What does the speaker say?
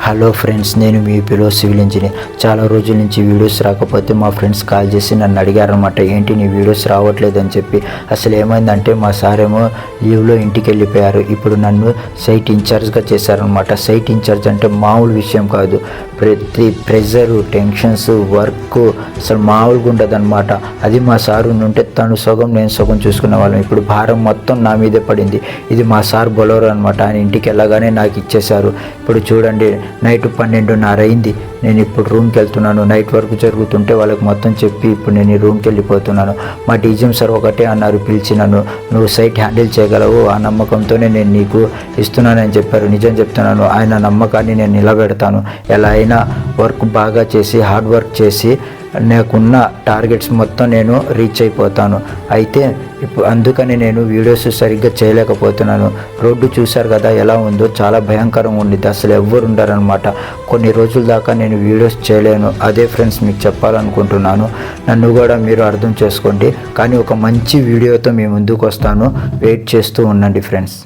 Hello friends, నేను మీ పిలో civil engineer. చాలా రోజుల నుంచి వీడియోస్ రాకపోతే మా ఫ్రెండ్స్ కాల్ చేసి నన్ను అడిగారనమాట, ఏంటి నీ వీడియోస్ రావట్లేదని చెప్పి. అసలు ఏమైందంటే మా సార్ ఏమో లీవ్లో ఇంటికి వెళ్ళిపోయారు. ఇప్పుడు నన్ను సైట్ ఇన్ఛార్జ్గా చేశారనమాట. సైట్ ఇన్ఛార్జ్ అంటే మామూలు విషయం కాదు. ప్రతి ప్రెజరు, టెన్షన్స్, వర్క్ అసలు మామూలుగా ఉండదన్నమాట. అది మా సారు ఉంటే తను సగం నేను సగం చూసుకునే వాళ్ళం. ఇప్పుడు భారం మొత్తం నా మీదే పడింది. ఇది మా సార్ బొలవరు అనమాట. ఆయన ఇంటికి వెళ్ళగానే నాకు ఇచ్చేశారు. ఇప్పుడు చూడండి, నైట్ 12:30 అయింది. నేను ఇప్పుడు రూమ్కి వెళ్తున్నాను. నైట్ వర్క్ జరుగుతుంటే వాళ్ళకి మొత్తం చెప్పి ఇప్పుడు నేను ఈ రూమ్కి వెళ్ళిపోతున్నాను. మా డీజీఎం సార్ ఒకటే అన్నారు, పిలిచి నన్ను, నువ్వు సైట్ హ్యాండిల్ చేయగలవు, ఆ నమ్మకంతోనే నేను నీకు ఇస్తున్నానని చెప్పారు. నిజం చెప్తున్నాను, ఆయన నమ్మకాన్ని నేను నిలబెడతాను. ఎలా అయినా వర్క్ బాగా చేసి, హార్డ్ వర్క్ చేసి నాకున్న టార్గెట్స్ మొత్తం నేను రీచ్ అయిపోతాను. అయితే ఇప్పుడు అందుకని నేను వీడియోస్ సరిగ్గా చేయలేకపోతున్నాను. రోడ్డు చూశారు కదా ఎలా ఉందో, చాలా భయంకరంగా ఉండిద్ది. అసలు ఎవ్వరు ఉండరనమాట. కొన్ని రోజుల దాకా నేను వీడియోస్ చేయలేను. అదే ఫ్రెండ్స్ మీకు చెప్పాలనుకుంటున్నాను. నన్ను కూడా మీరు అర్థం చేసుకోండి. కానీ ఒక మంచి వీడియోతో మీ ముందుకు వస్తాను. వెయిట్ చేస్తూ ఉండండి ఫ్రెండ్స్.